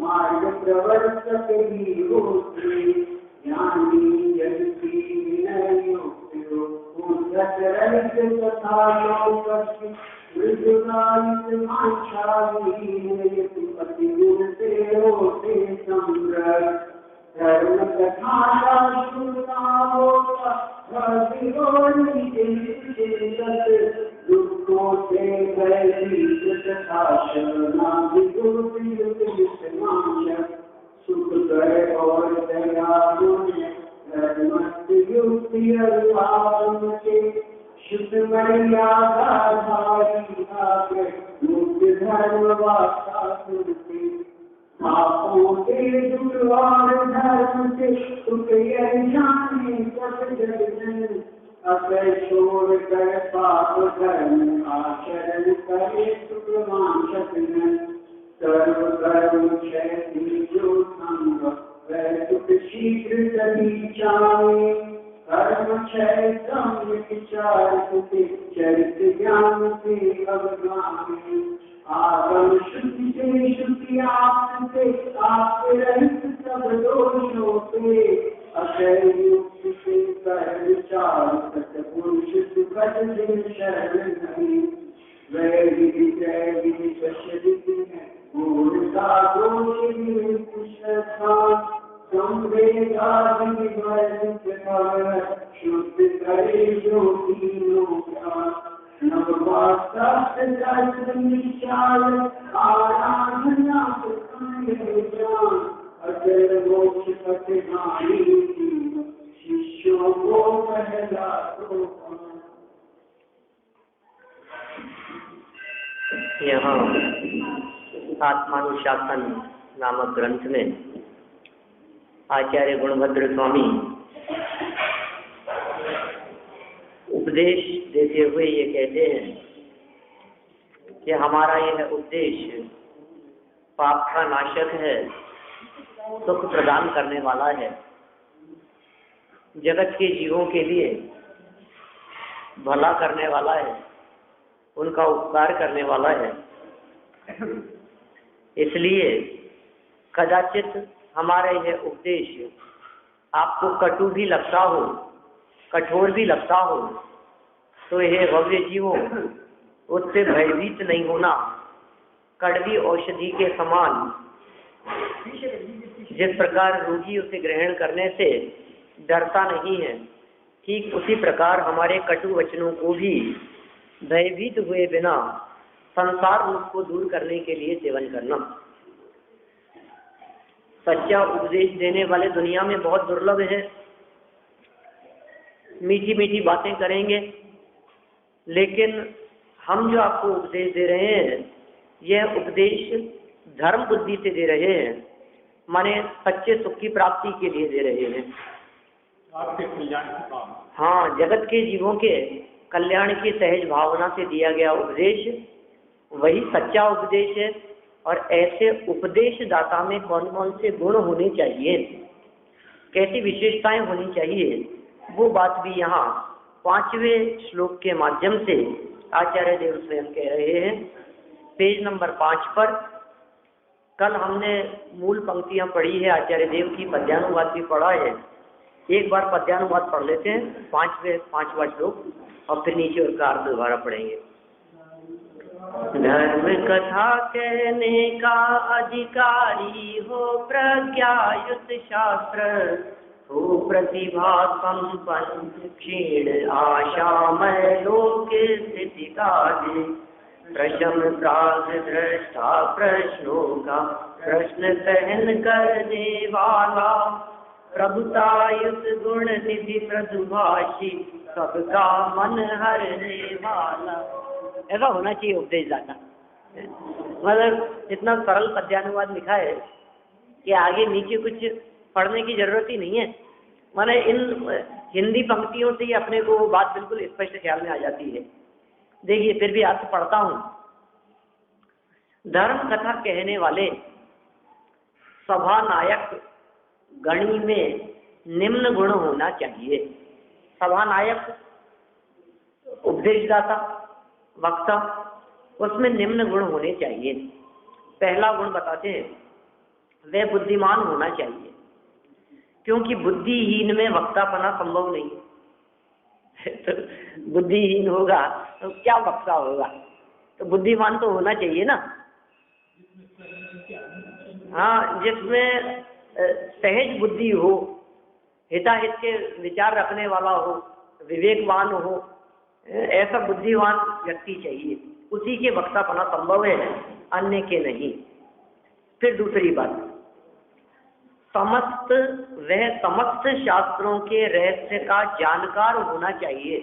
मार्ग प्रवर्तक ही होते ज्ञानी यदि विनय तथा लोकस्य मृदुलायित मांसाली पतिगुण से होते संग्रह धर्म कथा सुना होता दुखों से तथा सुख कर और दयालु युक्ति के शुद्ध मर्यादा मुक्ति धर्म वार्ता पापों के दुर्वार धर्म से सुख जाने जन अगर छोड़ कर पाप धर्म आचरण करे सुखवांशक सर्व कर्म क्षय जो संग वह सुख शीघ्र तभी चाहे कर्म क्षय सम्यक विचार चरित ज्ञान से अवगामी आगम शुद्धि से शुद्धि आपसे आपसे रहित सब दोषों से अक्षय युक्ति से कर विचार सतपुरुष सुखद दिन शरण नहीं वह विधि जय विधि शरीर है पूर्णता दोष संवेदा शुद्ध करे जो तीनों का आराधना अगर मोक्ष शिष्यों को पहला यहाँ आत्मानुशासन नामक ग्रंथ में आचार्य गुणभद्र स्वामी उपदेश देते हुए ये कहते हैं कि हमारा यह उपदेश पाप का नाशक है, सुख प्रदान करने वाला है, जगत के जीवों के लिए भला करने वाला है, उनका उपकार करने वाला है। इसलिए कदाचित हमारा यह उपदेश आपको कटु भी लगता हो, कठोर भी लगता हो, तो यह भव्य जीवों उससे भयभीत नहीं होना। कड़वी औषधि के समान जिस प्रकार रोगी उसे ग्रहण करने से डरता नहीं है, ठीक उसी प्रकार हमारे कटु वचनों को भी भयभीत हुए बिना संसार रूप को दूर करने के लिए सेवन करना। सच्चा उपदेश देने वाले दुनिया में बहुत दुर्लभ है। मीठी मीठी बातें करेंगे, लेकिन हम जो आपको उपदेश दे रहे हैं यह उपदेश धर्म बुद्धि से दे रहे हैं, माने सच्चे सुख की प्राप्ति के लिए दे रहे हैं, आपके कल्याण की भावना। हाँ, जगत के जीवों के कल्याण की सहज भावना से दिया गया उपदेश वही सच्चा उपदेश है। और ऐसे उपदेश दाता में कौन कौन से गुण होने चाहिए, कैसी विशेषताएं होनी चाहिए, वो बात भी यहाँ 5वें श्लोक के माध्यम से आचार्य देव स्वयं कह रहे हैं। पेज नंबर 5 पर कल हमने मूल पंक्तियां पढ़ी है, आचार्य देव की पद्यानुवाद भी पढ़ा है। एक बार पद्यानुवाद पढ़ लेते हैं, 5वां श्लोक, और फिर नीचे और का अर्थ दोबारा पढ़ेंगे। धर्म कथा कहने का अधिकारी हो प्रज्ञायुत शास्त्र हो प्रतिभा संपन्न क्षीण आशामय लोक स्थिति काले प्रशम प्राग दृष्टा प्रश्नों का प्रश्न सहन करने वाला प्रभुतायुत गुण निधि प्रदुभाषी सबका मन हरने वाला। ऐसा होना चाहिए उपदेश दाता। मतलब इतना सरल पद्यानुवाद लिखा है कि आगे नीचे कुछ पढ़ने की जरूरत ही नहीं है। माने इन हिंदी पंक्तियों से ही अपने को बात बिल्कुल स्पष्ट ख्याल में आ जाती है। देखिए, फिर भी अर्थ पढ़ता हूँ। धर्म कथा कहने वाले सभा नायक गणी में निम्न गुण होना चाहिए। सभानायक, उपदेशदाता, वक्ता, उसमें निम्न गुण होने चाहिए। पहला गुण बताते हैं, वह बुद्धिमान होना चाहिए, क्योंकि बुद्धिहीन में वक्तापना संभव नहीं है। तो बुद्धिहीन होगा तो क्या वक्ता होगा? तो बुद्धिमान तो होना चाहिए ना। हाँ, जिसमें सहज बुद्धि हो, हिताहित के विचार रखने वाला हो, विवेकवान हो, ऐसा बुद्धिमान व्यक्ति चाहिए, उसी के वक्तापना संभव है, अन्य के नहीं। फिर दूसरी बात, वह समस्त शास्त्रों के रहस्य का जानकार होना चाहिए,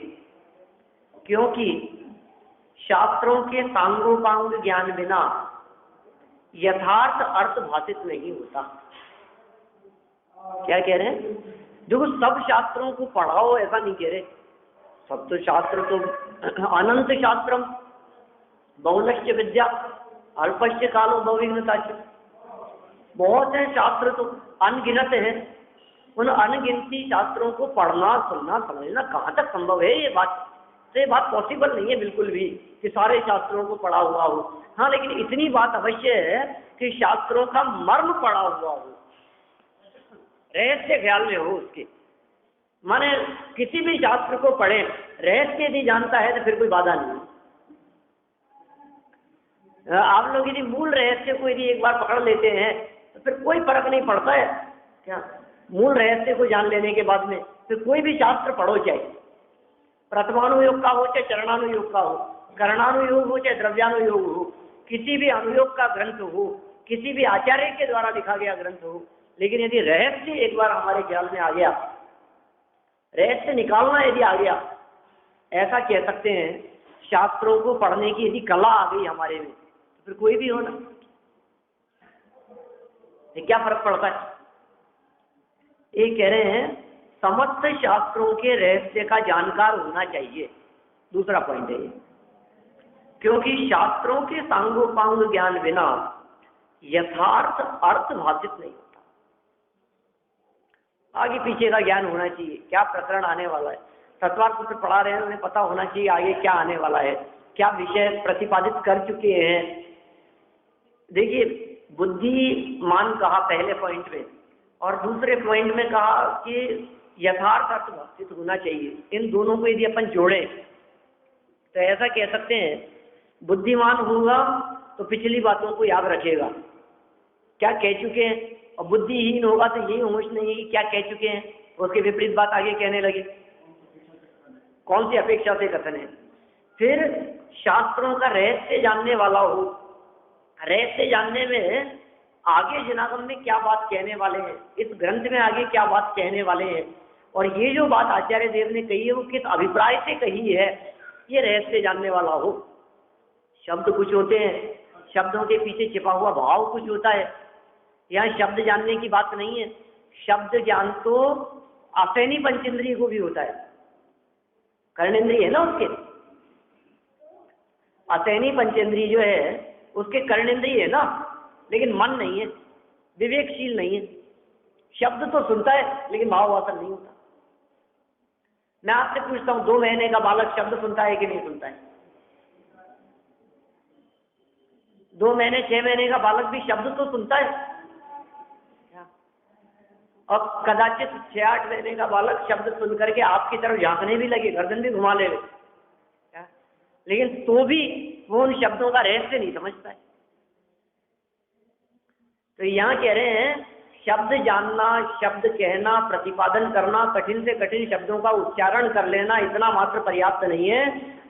क्योंकि शास्त्रों के सांगोपांग ज्ञान बिना यथार्थ अर्थ भाषित नहीं होता। क्या कह रहे हैं? देखो, सब शास्त्रों को पढ़ाओ ऐसा नहीं कह रहे, सब तो शास्त्र तो अनंत शास्त्रम बहुलश्च विद्या अल्पश्च कालो बहुविघ्नता, बहुत है शास्त्र तो अनगिनत है। उन अनगिनती शास्त्रों को पढ़ना, सुनना, समझना कहाँ तक संभव है? ये बात पॉसिबल नहीं है बिल्कुल भी कि सारे शास्त्रों को पढ़ा हुआ हो। हाँ, लेकिन इतनी बात अवश्य है कि शास्त्रों का मर्म पढ़ा हुआ हो, रहस्य ख्याल में हो उसके। माने किसी भी शास्त्र को पढ़े, रहस्य यदि जानता है तो फिर कोई बाधा नहीं। आप लोग यदि मूल रहस्य को यदि एक बार पकड़ लेते हैं तो फिर कोई फर्क नहीं पड़ता है क्या? मूल रहस्य को जान लेने के बाद में फिर कोई भी शास्त्र पढ़ो, चाहे प्रथमानुयोग का हो, चाहे चरणानुयोग का हो, करणानुयोग हो, चाहे द्रव्यानुयोग हो, किसी भी अनुयोग का ग्रंथ हो, किसी भी आचार्य के द्वारा लिखा गया ग्रंथ हो, लेकिन यदि रहस्य एक बार हमारे ख्याल में आ गया, रहस्य निकालना यदि आ गया, ऐसा कह सकते हैं शास्त्रों को पढ़ने की यदि कला आ गई हमारे में, तो फिर कोई भी हो ना, क्या फर्क पड़ता है? ये कह रहे हैं समस्त शास्त्रों के रहस्य का जानकार होना चाहिए। दूसरा पॉइंट है ये, क्योंकि शास्त्रों के सांगोपांग ज्ञान बिना यथार्थ अर्थ भाषित नहीं होता। आगे पीछे का ज्ञान होना चाहिए, क्या प्रकरण आने वाला है। तत्वार्थ सूत्र पढ़ा रहे हैं, उन्हें पता होना चाहिए आगे क्या आने वाला है, क्या विषय प्रतिपादित कर चुके हैं। देखिए, बुद्धिमान कहा पहले पॉइंट में, और दूसरे पॉइंट में कहा कि यथार्थ अर्थ भाषित होना चाहिए। इन दोनों को यदि अपन जोड़े तो ऐसा कह सकते हैं, बुद्धिमान होगा तो पिछली बातों को याद रखेगा, क्या कह चुके हैं, और बुद्धिहीन होगा तो यही होश नहीं है क्या कह चुके हैं, उसके विपरीत बात आगे कहने लगे। कौन सी अपेक्षा से कथन है? फिर शास्त्रों का रहस्य जानने वाला हो, रहस्य जानने में आगे जनागम में क्या बात कहने वाले हैं, इस ग्रंथ में आगे क्या बात कहने वाले हैं, और ये जो बात आचार्य देव ने कही है वो किस अभिप्राय से कही है, ये रहस्य जानने वाला हो। शब्द कुछ होते हैं, शब्दों के पीछे छिपा हुआ भाव कुछ होता है। यहाँ शब्द जानने की बात नहीं है, शब्द ज्ञान तो असैनी पंचेंद्रिय को भी होता है, कर्णेंद्रिय है ना उसके, असैनी पंचेंद्रिय जो है उसके कर्णेंद्रिय है ना, लेकिन मन नहीं है, विवेकशील नहीं है। शब्द तो सुनता है लेकिन भाववासन नहीं होता। मैं आपसे पूछता हूं, 2 महीने का बालक शब्द सुनता है कि नहीं सुनता है? 2 महीने 6 महीने का बालक भी शब्द तो सुनता है, और कदाचित 6-8 महीने का बालक शब्द सुन करके आपकी तरफ झांकने भी लगे, गर्दन भी घुमा ले, लेकिन तो भी वो उन शब्दों का रहस्य नहीं समझता है। तो यहाँ कह रहे हैं शब्द जानना, शब्द कहना, प्रतिपादन करना, कठिन से कठिन शब्दों का उच्चारण कर लेना, इतना मात्र पर्याप्त नहीं है।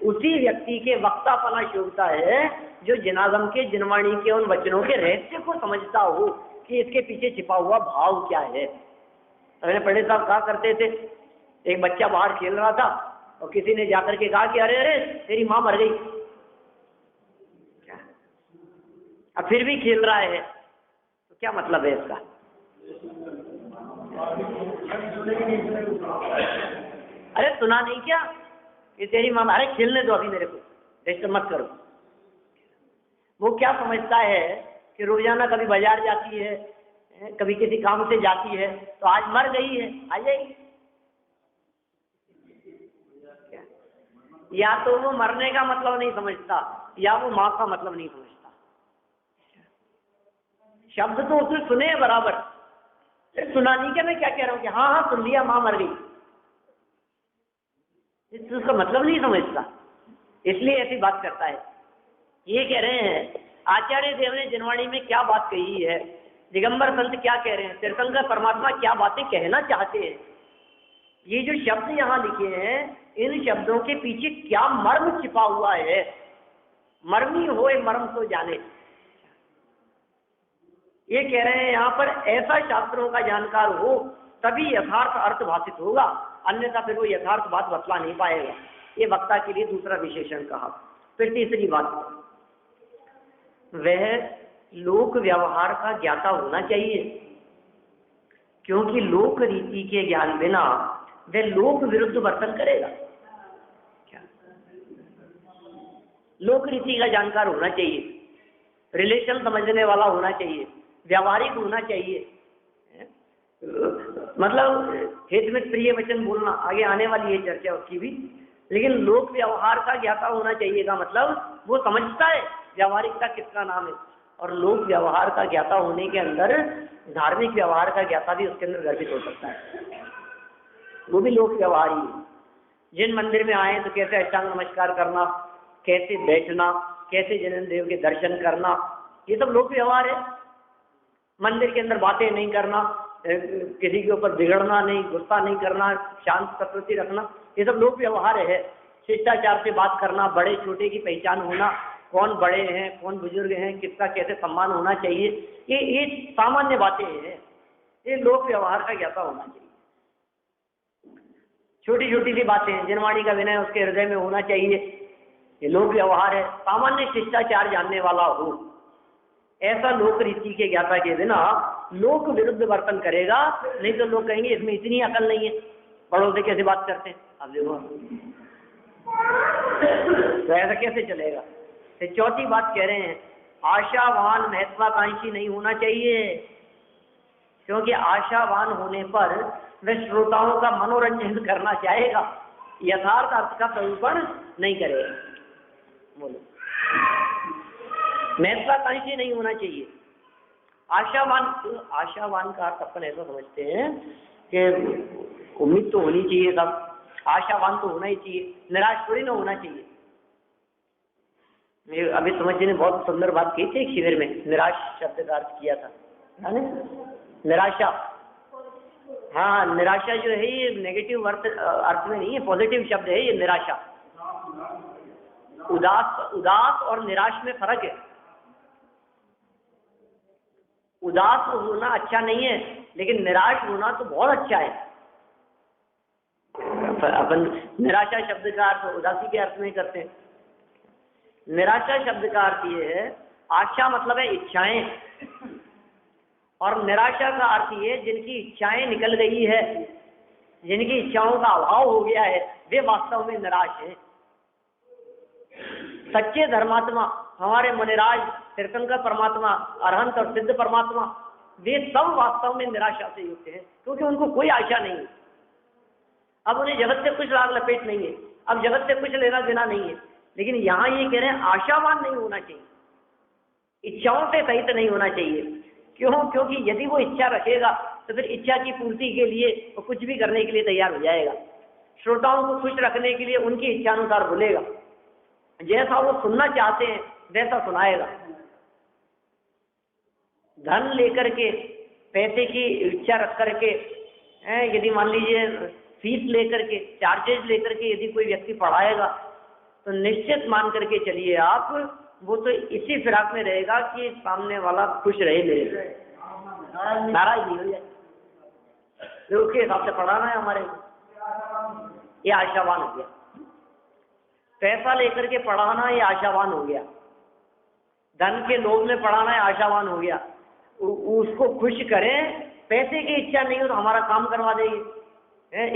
उसी व्यक्ति के वक्तापना योग्यता है जो जिनागम के, जिनवाणी के उन वचनों के रहस्य को समझता हो कि इसके पीछे छिपा हुआ भाव क्या है। अपने पंडित साहब कहा करते थे, एक बच्चा बाहर खेल रहा था और किसी ने जाकर के कहा कि अरे अरे तेरी माँ मर गई, अब फिर भी खेल रहा है, तो क्या मतलब है इसका? अरे सुना नहीं क्या कि तेरी माँ, अरे खेलने दो अभी मेरे को, डिस्टर्ब मत करो। वो क्या समझता है कि रोजाना कभी बाजार जाती है, कभी किसी काम से जाती है तो आज मर गई है, आ जाएगी। या तो वो मरने का मतलब नहीं समझता या वो माँ का मतलब नहीं समझता। शब्द तो उसने सुने हैं बराबर, सुना नहीं क्या मैं क्या कह रहा हूँ कि हाँ हाँ सुन लिया, माँ मर गई, उसका मतलब नहीं समझता, इसलिए ऐसी बात करता है। ये कह रहे हैं आचार्य देव ने जिनवाणी में क्या बात कही है, दिगंबर संत क्या कह रहे हैं, तीर्थंकर परमात्मा क्या बातें कहना चाहते हैं। ये जो शब्द यहाँ लिखे हैं, इन शब्दों के पीछे क्या मर्म छिपा हुआ है, मर्मी होए मर्म तो जाने। ये कह रहे हैं यहाँ पर ऐसा शास्त्रों का जानकार हो तभी यथार्थ अर्थ भाषित होगा, अन्यथा फिर वो यथार्थ बात बतला नहीं पाएगा। ये वक्ता के लिए दूसरा विशेषण कहा। फिर तीसरी बात, वह लोक व्यवहार का ज्ञाता होना चाहिए, क्योंकि लोक रीति के ज्ञान बिना वह लोक विरुद्ध वर्तन करेगा। क्या लोक रीति का जानकार होना चाहिए, रिलेशन समझने वाला होना चाहिए, व्यावहारिक होना चाहिए। मतलब हित में प्रिय वचन बोलना, आगे आने वाली है चर्चा उसकी भी। लेकिन लोक व्यवहार का ज्ञाता होना चाहिए का मतलब वो समझता है व्यावहारिकता किसका नाम है, और लोक व्यवहार का ज्ञाता होने के अंदर धार्मिक व्यवहार का ज्ञाता भी उसके अंदर गर्भित हो सकता है, वो भी लोक व्यवहार ही है। जिन मंदिर में आए तो कैसे अष्टांग नमस्कार करना, कैसे बैठना, कैसे जैन देव के दर्शन करना, ये सब लोक व्यवहार है। मंदिर के अंदर बातें नहीं करना, किसी के ऊपर बिगड़ना नहीं, गुस्सा नहीं करना, शांत प्रकृति रखना, ये सब लोक व्यवहार है। शिष्टाचार से बात करना, बड़े छोटे की पहचान होना, कौन बड़े हैं कौन बुजुर्ग हैं, किसका कैसे सम्मान होना चाहिए, ये सामान्य बातें हैं, ये लोक व्यवहार का ज्ञाता होना चाहिए। छोटी छोटी सी बातें, जिनवाणी का विनय उसके हृदय में होना चाहिए, ये लोक व्यवहार है। सामान्य शिष्टाचार जानने वाला हो, ऐसा लोक रीति के ज्ञाता के बिना लोक विरुद्ध वर्तन करेगा। नहीं तो लोग कहेंगे इसमें इतनी अकल नहीं है, बड़ों से कैसे बात करते हैं। अब देखो तो ऐसा कैसे चलेगा। तो चौथी बात कह रहे हैं, आशावान महत्वाकांक्षी नहीं होना चाहिए, क्योंकि आशावान होने पर वह श्रोताओं का मनोरंजन करना चाहेगा, यथार्थ अर्थ का प्ररूपण नहीं करेगा। बोलो, महत्वाकांक्षी नहीं होना चाहिए। आशावान का अर्थ अपन ऐसा समझते हैं कि उम्मीद तो होनी चाहिए, सब आशावान तो होना ही चाहिए, निराश थोड़ी ना होना चाहिए। अभी समझ जी ने बहुत सुंदर बात की थी शिविर में, निराश शब्द का अर्थ किया था, है ना? निराशा, हाँ निराशा जो है ये नेगेटिव अर्थ में नहीं है, पॉजिटिव शब्द है ये निराशा। उदास और निराश में फर्क है। उदास होना अच्छा नहीं है, लेकिन निराश होना तो बहुत अच्छा है। अपन निराशा शब्द का अर्थ उदासी के अर्थ में करते हैं। निराशा शब्द का अर्थ ये है, आशा मतलब है इच्छाएं, और निराशा का अर्थ ये जिनकी इच्छाएं निकल गई है, जिनकी इच्छाओं का अभाव हो गया है, वे वास्तव में निराश है। सच्चे धर्मात्मा, हमारे मुनिराज, तीर्थंकर परमात्मा, अरहंत और सिद्ध परमात्मा, वे सब वास्तव में निराशा से युक्त हैं, क्योंकि उनको कोई आशा नहीं है। अब उन्हें जगत से कुछ लाग लपेट नहीं है, अब जगत से कुछ लेना देना नहीं है। लेकिन यहाँ ये कह रहे हैं आशावान नहीं होना चाहिए, इच्छाओं से सहित नहीं होना चाहिए। क्यों? क्योंकि यदि वो इच्छा रखेगा तो फिर इच्छा की पूर्ति के लिए वो कुछ भी करने के लिए तैयार हो जाएगा। श्रोताओं को खुश रखने के लिए उनकी इच्छा अनुसार बोलेगा, जैसा वो सुनना चाहते हैं वैसा सुनाएगा। धन लेकर के, पैसे की इच्छा रख करके, यदि मान लीजिए फीस लेकर के, चार्जेज लेकर के यदि कोई व्यक्ति पढ़ाएगा तो निश्चित मान करके चलिए आप, वो तो इसी फिराक में रहेगा कि सामने वाला खुश रहे, मेरे नाराज नहीं हो जाए, उसके हिसाब से पढ़ाना है हमारे को। ये आशावान हो गया। पैसा लेकर के पढ़ाना, ये आशावान हो गया। धन के लोभ में पढ़ाना, है आशावान हो गया। उसको खुश करें, पैसे की इच्छा नहीं हो तो हमारा काम करवा देगी,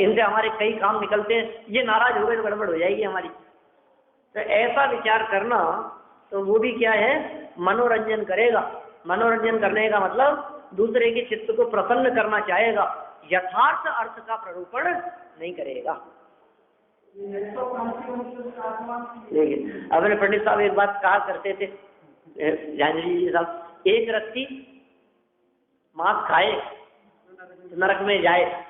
इनसे हमारे कई काम निकलते हैं, ये नाराज हो गए तो गड़बड़ हो जाएगी हमारी। तो ऐसा विचार करना, तो वो भी क्या है, मनोरंजन करेगा। मनोरंजन करने का मतलब दूसरे के चित्त को प्रसन्न करना चाहेगा, यथार्थ अर्थ का प्ररूपण नहीं करेगा। देखिए अपने पंडित साहब एक बात कहा करते थे, जानवी जी साहब, एक रत्ती मांस खाए तो नरक में जाए।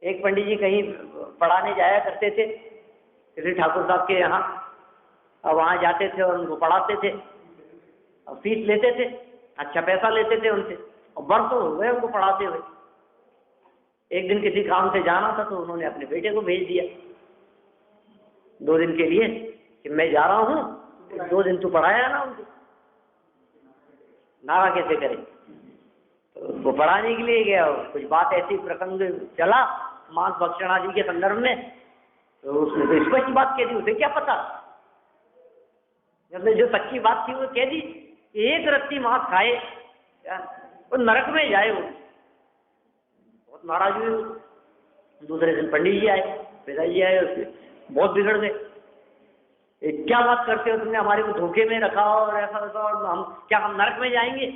एक पंडित जी कहीं पढ़ाने जाया करते थे किसी ठाकुर साहब के यहाँ, और वहाँ जाते थे और उनको पढ़ाते थे और फीस लेते थे, अच्छा पैसा लेते थे उनसे, और बरसों हो गए उनको पढ़ाते हुए। एक दिन किसी काम से जाना था तो उन्होंने अपने बेटे को भेज दिया 2 दिन के लिए कि मैं जा रहा हूँ, 2 दिन तू पढ़ाया ना उनको। नारा कैसे करे, तो वो पढ़ाने के लिए गया, कुछ बात ऐसी प्रसंग चला मांस भक्षण आदि के संदर्भ में, तो उसने तो स्पष्ट बात कह दी, उसे क्या पता, जब जो सच्ची बात थी वो कह दी, एक रत्ती मांस खाए वो नरक में जाए। वो बहुत नाराज हुए। दूसरे दिन पंडित जी आए, पिताजी आए, उसके बहुत बिगड़ गए। क्या बात करते हो तुमने, हमारे को धोखे में रखा और ऐसा वैसा, और हम नरक में जाएंगे,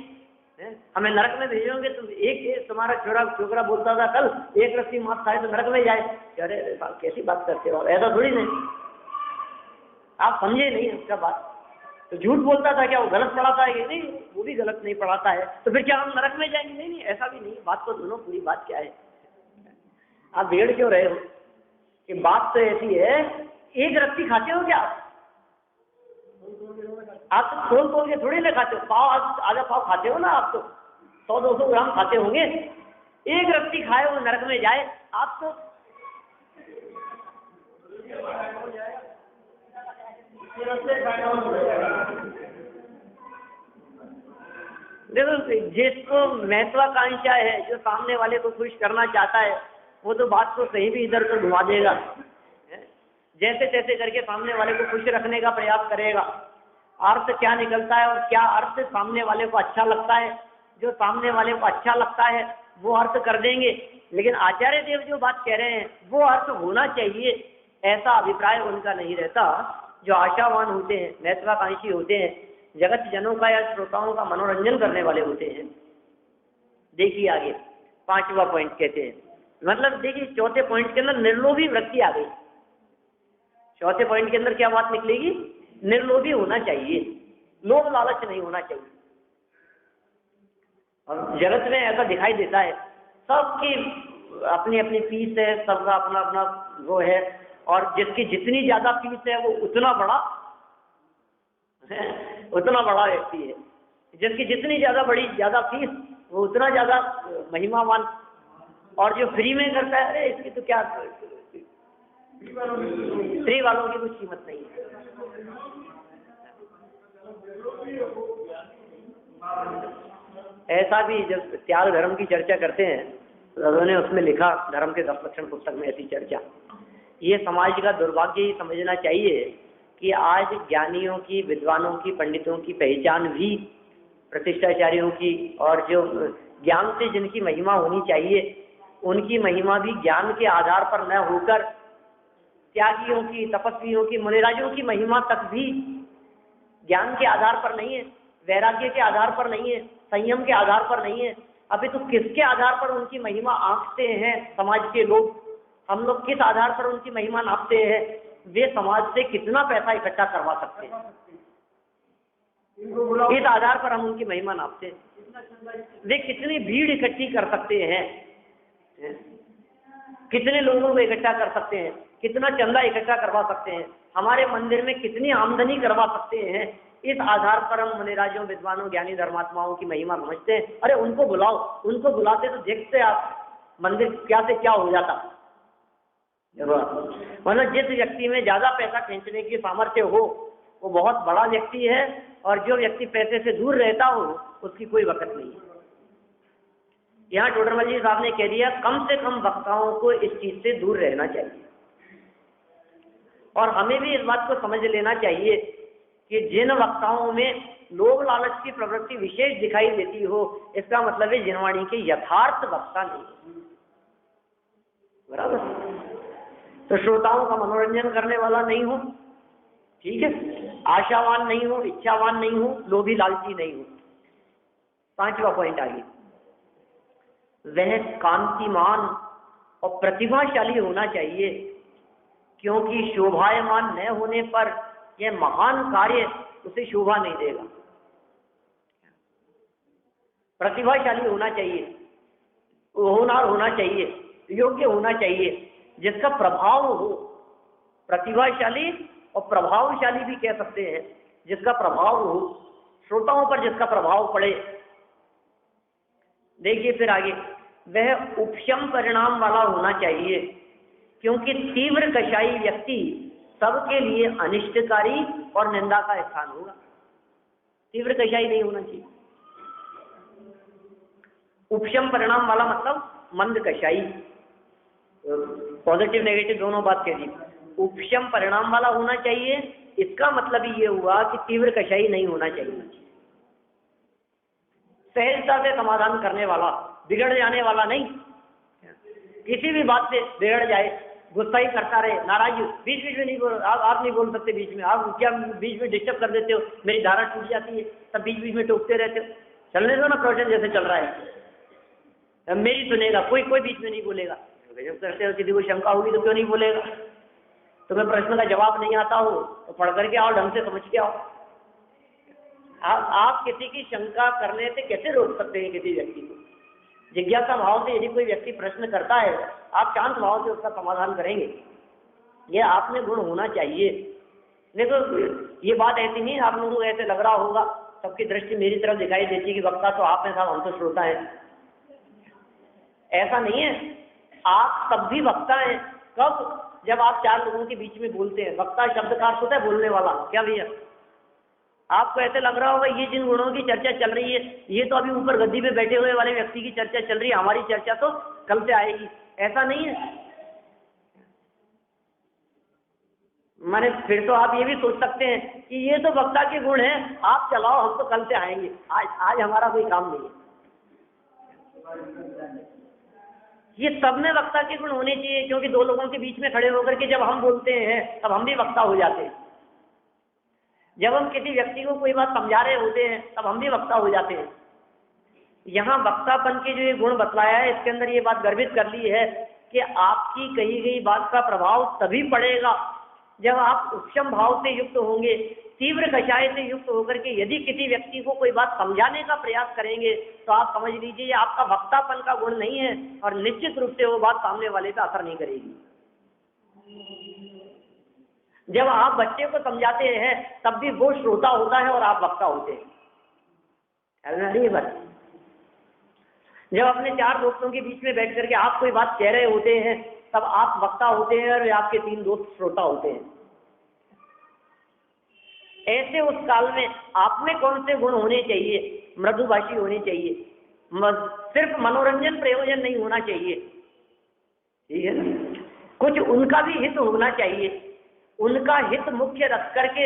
हमें नरक में भेजोगे? तुम एक तुम्हारा छोकरा बोलता था कल, एक रत्ती मांस खाए तो नरक में जाए। अरे कैसी बात करते हो, ऐसा थोड़ी नहीं, आप समझे नहीं उसका बात। तो झूठ बोलता था, क्या वो गलत पढ़ाता है? नहीं, वो भी गलत नहीं पढ़ाता है, तो फिर क्या हम नरक में जाएंगे? नहीं नहीं, ऐसा भी नहीं। बात को सुनो, पूरी बात क्या है। आप बिगड़ क्यों रहे हो कि बात तो ऐसी है, एक रत्ती खाते हो क्या आप? तो तोल के थोड़ी ना खाते हो, पाव आधा पाव खाते हो ना आप, तो 100-200 ग्राम खाते होंगे। एक रत्ती खाए वो नरक में जाए, आप तो देखो, जिसको महत्वाकांक्षा है, जो सामने वाले को खुश करना चाहता है, वो तो बात को कहीं भी इधर उधर घुमा देगा, जैसे तैसे करके सामने वाले को खुश रखने का प्रयास करेगा। अर्थ क्या निकलता है और क्या अर्थ सामने वाले को अच्छा लगता है, जो सामने वाले को अच्छा लगता है वो अर्थ कर देंगे। लेकिन आचार्य देव जो बात कह रहे हैं वो अर्थ होना चाहिए, ऐसा अभिप्राय उनका नहीं रहता। जो आशावान होते हैं, महत्वाकांक्षी होते हैं, जगत जनों का या श्रोताओं का मनोरंजन करने वाले होते हैं। देखिए आगे 5वां पॉइंट कहते हैं, मतलब देखिए चौथे पॉइंट के अंदर निर्लोभी वृत्ति आ गई। चौथे पॉइंट के अंदर क्या बात निकलेगी? निर्लोभी होना चाहिए, लोभ लालच नहीं होना चाहिए। और जगत में ऐसा दिखाई देता है, सबकी अपनी अपनी फीस है, सबका अपना अपना वो है, और जिसकी जितनी ज्यादा फीस है वो उतना बड़ा व्यक्ति है, जिसकी जितनी ज्यादा फीस वो उतना ज्यादा महिमावान, और जो फ्री में करता है, अरे इसकी तो क्या, फ्री वालों की कुछ कीमत नहीं है। ऐसा भी जब त्याग धर्म की चर्चा करते हैं तो उन्होंने उसमें लिखा, धर्म के 10 लक्षण पुस्तक में ऐसी चर्चा। ये समाज का दुर्भाग्य ही समझना चाहिए कि आज ज्ञानियों की, विद्वानों की, पंडितों की पहचान भी, प्रतिष्ठाचारियों की, और जो ज्ञान से जिनकी महिमा होनी चाहिए उनकी महिमा भी ज्ञान के आधार पर न होकर त्यागियों की, तपस्वियों की, मुनिराजों की महिमा तक भी ज्ञान के आधार पर नहीं है, वैराग्य के आधार पर नहीं है, संयम के आधार पर नहीं है। अभी तो किसके आधार पर उनकी महिमा आंकते हैं समाज के लोग? हम लोग किस आधार पर उनकी महिमा नापते हैं? वे समाज से कितना पैसा इकट्ठा करवा सकते हैं, इस आधार पर हम उनकी महिमा नापते हैं। वे कितनी भीड़ इकट्ठी कर सकते हैं, कितने लोगों को इकट्ठा कर सकते हैं, कितना चंदा इकट्ठा करवा सकते हैं, हमारे मंदिर में कितनी आमदनी करवा सकते हैं, इस आधार पर हम मुनिराजों, विद्वानों, ज्ञानी धर्मात्माओं की महिमा समझते हैं। अरे उनको बुलाओ, उनको बुलाते तो देखते आप मंदिर क्या से क्या हो जाता। मतलब जिस व्यक्ति में ज्यादा पैसा खींचने की सामर्थ्य हो वो बहुत बड़ा व्यक्ति है, और जो व्यक्ति पैसे से दूर रहता हो उसकी कोई वक़्त नहीं है। यहाँ टोडरमल जी साहब ने कह दिया, कम से कम वक्ताओं को इस चीज से दूर रहना चाहिए। और हमें भी इस बात को समझ लेना चाहिए कि जिन वक्ताओं में लोभ लालच की प्रवृत्ति विशेष दिखाई देती हो, इसका मतलब है जिनवाणी के यथार्थ वक्ता नहीं, बराबर। तो श्रोताओं का मनोरंजन करने वाला नहीं हो, ठीक है, आशावान नहीं हो, इच्छावान नहीं हो, लोभी लालची नहीं हो। 5वां पॉइंट आगे, वह कांतिमान और प्रतिभाशाली होना चाहिए, क्योंकि शोभायमान न होने पर यह महान कार्य उसे शोभा नहीं देगा। प्रतिभाशाली होना चाहिए, होनहार होना चाहिए, योग्य होना चाहिए, जिसका प्रभाव हो। प्रतिभाशाली और प्रभावशाली भी कह सकते हैं, जिसका प्रभाव हो, श्रोताओं पर जिसका प्रभाव पड़े। देखिए फिर आगे, वह उपशम परिणाम वाला होना चाहिए, क्योंकि तीव्र कषाई व्यक्ति सबके लिए अनिष्टकारी और निंदा का स्थान होगा। तीव्र कषाई नहीं होना चाहिए। उपशम परिणाम वाला मतलब मंद कषाई, पॉजिटिव नेगेटिव दोनों बात कह दी। उपशम परिणाम वाला होना चाहिए, इसका मतलब ये हुआ कि तीव्र कषाई नहीं होना चाहिए। सहजता से समाधान करने वाला, बिगड़ जाने वाला नहीं। किसी भी बात से बिगड़ जाए, गुस्सा ही करता रहे, नाराज, बीच बीच में नहीं बोल, आप नहीं बोल सकते बीच में, आप क्या बीच में डिस्टर्ब कर देते हो, मेरी धारा टूट जाती है, तब बीच बीच में टोकते रहते हो। चलने दो ना प्रवचन जैसे चल रहा है, मेरी सुनेगा, कोई बीच में नहीं बोलेगा। जब करते हो किसी को शंका होगी तो क्यों नहीं बोलेगा? तुम्हें प्रश्न का जवाब नहीं आता हो तो पढ़ करके आओ, ढंग से समझ के आओ। आप किसी की शंका करने से कैसे रोक सकते हैं किसी व्यक्ति को? जिज्ञासा भाव से यदि कोई व्यक्ति प्रश्न करता है, आप शांत भाव से उसका समाधान करेंगे। ये आप में गुण होना चाहिए। नहीं तो ये बात ऐसी नहीं, आप लोगों को ऐसे लग रहा होगा, सबकी दृष्टि मेरी तरफ दिखाई देती है कि वक्ता तो आप हैं साहब, हम तो श्रोता हैं। ऐसा नहीं है, आप तब भी वक्ता हैं। कब? जब आप 4 लोगों के बीच में बोलते हैं। वक्ता शब्द का अर्थ होता है बोलने वाला। क्या भैया? आपको ऐसे लग रहा होगा ये जिन गुणों की चर्चा चल रही है, ये तो अभी ऊपर गद्दी पे बैठे हुए वाले व्यक्ति की चर्चा चल रही है, हमारी चर्चा तो कल से आएगी। ऐसा नहीं है। माने फिर तो आप ये भी सोच सकते हैं कि ये तो वक्ता के गुण हैं, आप चलाओ, हम तो कल से आएंगे, आज हमारा कोई काम नहीं है। ये सब में वक्ता के गुण होने चाहिए, क्योंकि 2 लोगों के बीच में खड़े होकर के जब हम बोलते हैं तब हम भी वक्ता हो जाते हैं। जब हम किसी व्यक्ति को कोई बात समझा रहे होते हैं तब हम भी वक्ता हो जाते हैं। यहाँ वक्तापन के जो ये गुण बतलाया है, इसके अंदर ये बात गर्वित कर ली है कि आपकी कही गई बात का प्रभाव तभी पड़ेगा जब आप उपशम भाव से युक्त होंगे, तीव्र कषाय से युक्त होकर के यदि किसी व्यक्ति को कोई बात समझाने का प्रयास करेंगे तो आप समझ लीजिए आपका वक्तापन का गुण नहीं है, और निश्चित रूप से वो बात सामने वाले पे असर नहीं करेगी। जब आप बच्चे को समझाते हैं तब भी वो श्रोता होता है और आप वक्ता होते हैं। बस जब अपने 4 दोस्तों के बीच में बैठ करके आप कोई बात कह रहे होते हैं तब आप वक्ता होते हैं और आपके 3 दोस्त श्रोता होते हैं। ऐसे उस काल में आप में कौन से गुण होने चाहिए? मृदुभाषी होने चाहिए, सिर्फ मनोरंजन प्रयोजन नहीं होना चाहिए, ठीक है ना? कुछ उनका भी हित होना चाहिए। उनका हित मुख्य रख करके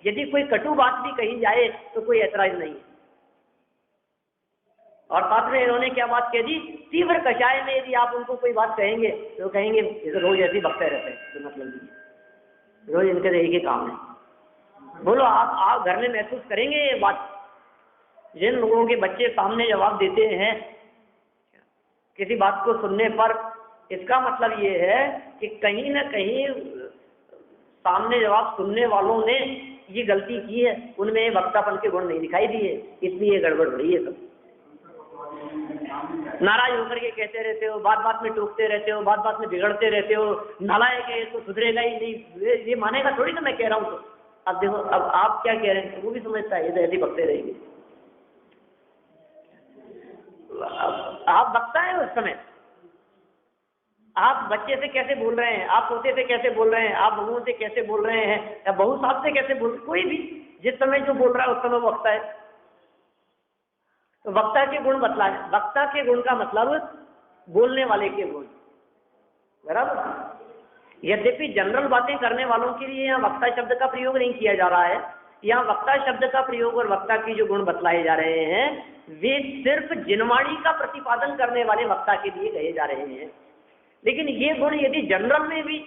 यदि कोई कटु बात भी कही जाए तो कोई ऐतराज नहीं है। और साथ में इन्होंने क्या बात कह दी? तीव्र कषाय में यदि आप उनको कोई बात कहेंगे तो कहेंगे रोज ऐसे बकते रहते हैं, तो मतलब नहीं, रोज इनके एक ही काम है। बोलो आप घर में महसूस करेंगे ये बात। जिन लोगों के बच्चे सामने जवाब देते हैं किसी बात को सुनने पर, इसका मतलब ये है कि कहीं ना कहीं सामने जवाब सुनने वालों ने ये गलती की है, उनमें वक्तापन के गुण नहीं दिखाई दिए, इसलिए गड़बड़ हो रही है। सब नाराज होकर के कहते रहते हो, बात बात में टोकते रहते हो, बात बात में बिगड़ते रहते हो, नालायक है तो सुधरेगा ही नहीं, ये मानेगा थोड़ी ना मैं कह रहा हूँ। तो अब देखो, अब आप क्या कह रहे हैं वो भी समझता है, ऐसे बकते रहेंगे। आप बकता है उस समय, आप बच्चे से कैसे बोल रहे हैं, आप पोते से कैसे बोल रहे हैं, आप बहुओं से कैसे बोल रहे हैं, या बहू साहब से कैसे बोल, कोई भी जिस समय जो बोल रहा है उस समय वो वक्ता है। तो वक्ता के गुण बतला है। वक्ता के गुण का मतलब बोलने वाले के गुण, बराबर। यद्यपि जनरल बातें करने वालों के लिए यहाँ वक्ता शब्द का प्रयोग नहीं किया जा रहा है, यहाँ वक्ता शब्द का प्रयोग और वक्ता की जो गुण बतलाए जा रहे हैं वे सिर्फ जिनवाणी का प्रतिपादन करने वाले वक्ता के लिए कहे जा रहे हैं। लेकिन ये गुण यदि जनरल में भी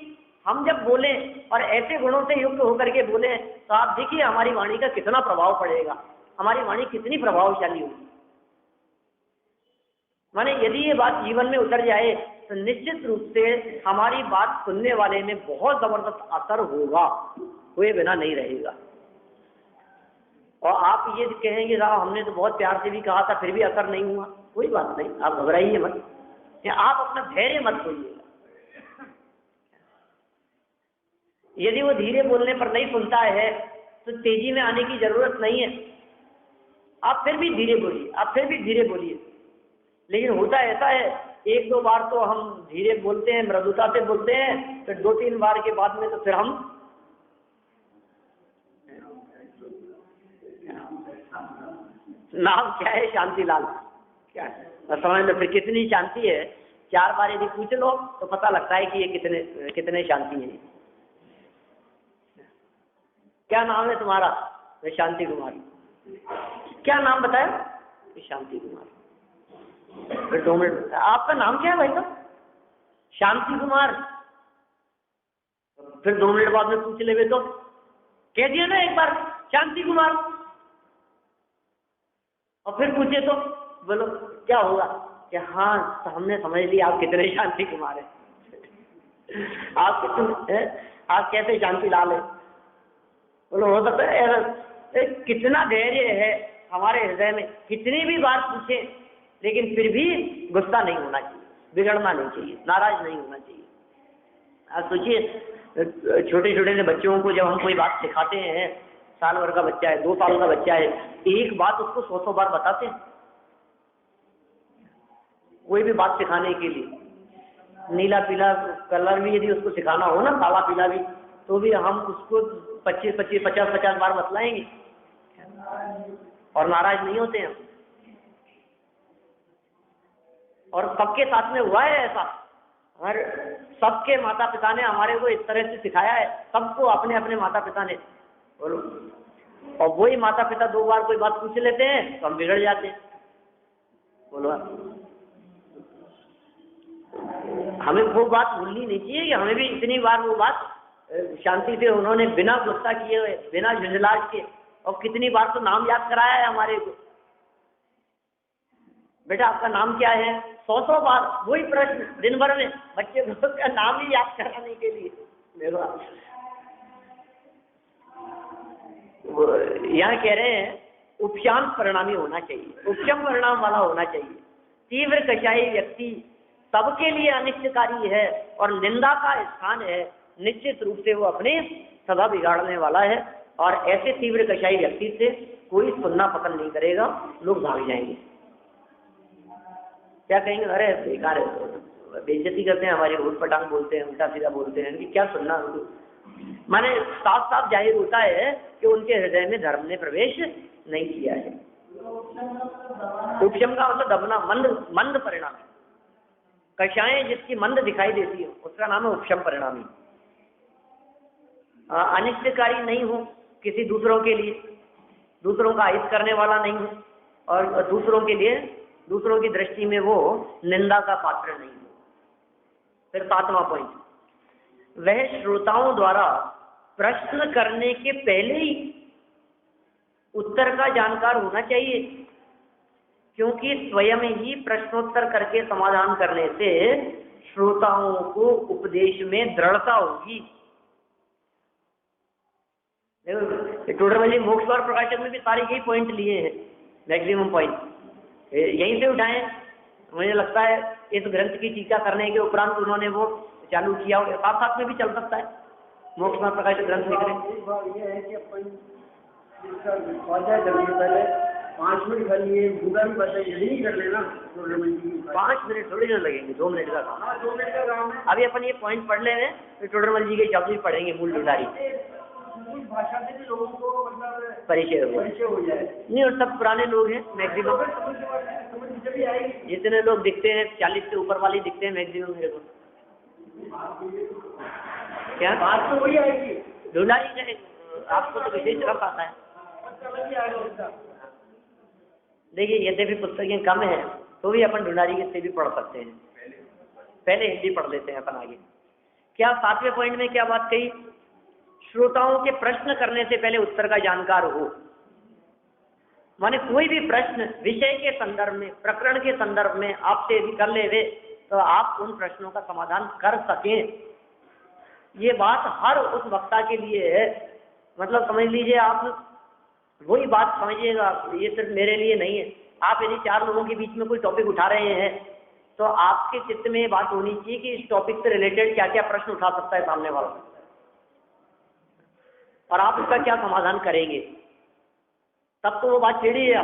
हम जब बोले और ऐसे गुणों से युक्त होकर के बोले तो आप देखिए हमारी वाणी का कितना प्रभाव पड़ेगा, हमारी वाणी कितनी प्रभावशाली होगी। माने यदि ये बात जीवन में उतर जाए तो निश्चित रूप से हमारी बात सुनने वाले में बहुत जबरदस्त असर होगा, हुए बिना नहीं रहेगा। और आप ये कहेंगे साहब हमने तो बहुत प्यार से भी कहा था फिर भी असर नहीं हुआ, कोई बात नहीं, आप घबराइए मत, आप अपना धैर्य मत खोइएगा। यदि वो धीरे बोलने पर नहीं सुनता है तो तेजी में आने की जरूरत नहीं है, आप फिर भी धीरे बोलिए, आप फिर भी धीरे बोलिए। लेकिन होता ऐसा है, एक दो बार तो हम धीरे बोलते हैं, मृदुता से बोलते हैं, फिर दो तीन बार के बाद में तो फिर हम नाम क्या है शांतिलाल, क्या है समझ लो फिर कितनी शांति है। 4 बार यदि पूछ लो तो पता लगता है कि ये कितने कितने शांति है। क्या नाम है तुम्हारा? मैं शांति कुमार। क्या नाम बताया? शांति कुमार। फिर 2 मिनट, आपका नाम क्या है भाई साहब? शांति कुमार। फिर 2 मिनट बाद में पूछ ले तो कह दिया ना एक बार शांति कुमार, और फिर पूछे तो बोलो क्या होगा कि हाँ तो हमने समझ लिया आप कितने शांति कुमार है। आप कैसे शांति लाल है? बोलो हो सकता है ऐसा। कितना धैर्य है हमारे हृदय में, कितनी भी बात पूछे लेकिन फिर भी गुस्सा नहीं होना चाहिए, बिगड़ना नहीं चाहिए, नाराज नहीं होना चाहिए। आप सोचिए छोटे छोटे से बच्चों को जब हम कोई बात सिखाते हैं, साल भर का बच्चा है, 2 साल का बच्चा है, एक बात उसको 100 बार बताते हैं। कोई भी बात सिखाने के लिए नीला पीला कलर भी यदि उसको सिखाना हो ना, काला पीला भी, तो भी हम उसको 25-25, 50-50 बार बतलाएंगे और नाराज नहीं होते हैं। और सबके साथ में हुआ है ऐसा, और सबके माता पिता ने हमारे को इस तरह से सिखाया है, सबको अपने अपने माता पिता ने। बोलो, और वही माता पिता 2 बार कोई बात पूछ लेते हैं तो हम बिगड़ जाते हैं। बोलो, हमें वो बात भूलनी नहीं चाहिए कि हमें भी इतनी बार वो बात शांति से उन्होंने बिना गुस्सा किए हुए, बिना झुंझलाहट के, और कितनी बार तो नाम याद कराया है हमारे को। बेटा आपका नाम क्या है? 100 बार वही प्रश्न दिन भर में बच्चे को उसका नाम ही याद कराने के लिए। यहाँ कह रहे हैं उपशांत परिणामी होना चाहिए, उपशम परिणाम वाला होना चाहिए। तीव्र कषायी व्यक्ति सबके लिए अनिष्टकारी है और निंदा का स्थान है, निश्चित रूप से वो अपने सदा बिगाड़ने वाला है। और ऐसे तीव्र कषायी व्यक्ति से कोई सुनना पसंद नहीं करेगा, लोग भाग जाएंगे। क्या कहेंगे, अरे बेकार है, बेइज्जती करते हैं हमारी, उठ पटांग बोलते हैं, उल्टा सीधा बोलते हैं, कि क्या सुनना उनको। माने साफ साफ जाहिर होता है कि उनके हृदय में धर्म ने प्रवेश नहीं किया है। उपशम का मतलब दबना, मंद परिणाम। कषाएं जिसकी मंद दिखाई देती है उसका नाम है उपशम परिणामी। अनिष्टकारी नहीं हो किसी दूसरों के लिए, दूसरों का हित करने वाला नहीं हो, और दूसरों के लिए, दूसरों की दृष्टि में वो निंदा का पात्र नहीं हो। फिर 7वां पॉइंट, वह श्रोताओं द्वारा प्रश्न करने के पहले ही उत्तर का जानकार होना चाहिए, क्योंकि स्वयं ही प्रश्नोत्तर करके समाधान करने से श्रोताओं को उपदेश में दृढ़ता होगी। देखो टोडरमल जी मोक्ष द्वार प्रकाशन में भी सारे यही पॉइंट लिए हैं, मैक्सिमम पॉइंट यहीं से उठाए। मुझे लगता है इस ग्रंथ की टीका करने के उपरांत उन्होंने वो चालू किया होगा, साथ साथ में भी चल सकता है मोक्ष द्वार प्रकाशन ग्रंथ लिख रहे। ये है कि अपन पहले 5 मिनट कर लिए, पूरा भी बताइए, यही कर लेना। 5 मिनट थोड़ी ना लगेंगे, 2 मिनट का काम। 2 मिनट का काम है। अभी अपन ये पॉइंट पढ़ ले हैं, फिर टोडरमल जी के शब्द भी पढ़ेंगे, मूल ढूंढारी भाषा से भी लोगों को मतलब परिचय हो जाए। नहीं, और सब पुराने लोग हैं मैक्सिमम, जितने लोग दिखते हैं 40 से ऊपर वाले दिखते हैं मैक्सिमम मेरे को। क्या बात तो वही आएगी, ढूंढारी का आपको तो विशेष रस आता है। देखिए यद्यपि पुस्तकें कम है तो भी अपन ढूंढारी से भी पढ़ सकते हैं। पहले हिंदी पढ़ लेते हैं अपन आगे। क्या 7वें पॉइंट में क्या बात कही? श्रोताओं के प्रश्न करने से पहले उत्तर का जानकार हो। माने कोई भी प्रश्न विषय के संदर्भ में, प्रकरण के संदर्भ में आपसे यदि कर ले वे, तो आप उन प्रश्नों का समाधान कर सकें। ये बात हर उस वक्ता के लिए है। मतलब समझ लीजिए, आप वही बात समझिएगा, ये सिर्फ मेरे लिए नहीं है। आप यदि 4 लोगों के बीच में कोई टॉपिक उठा रहे हैं, तो आपके चित्त में ये बात होनी चाहिए कि इस टॉपिक से रिलेटेड क्या क्या प्रश्न उठा सकता है सामने वाला, और आप उसका क्या समाधान करेंगे। तब तो वो बात छेड़ी है।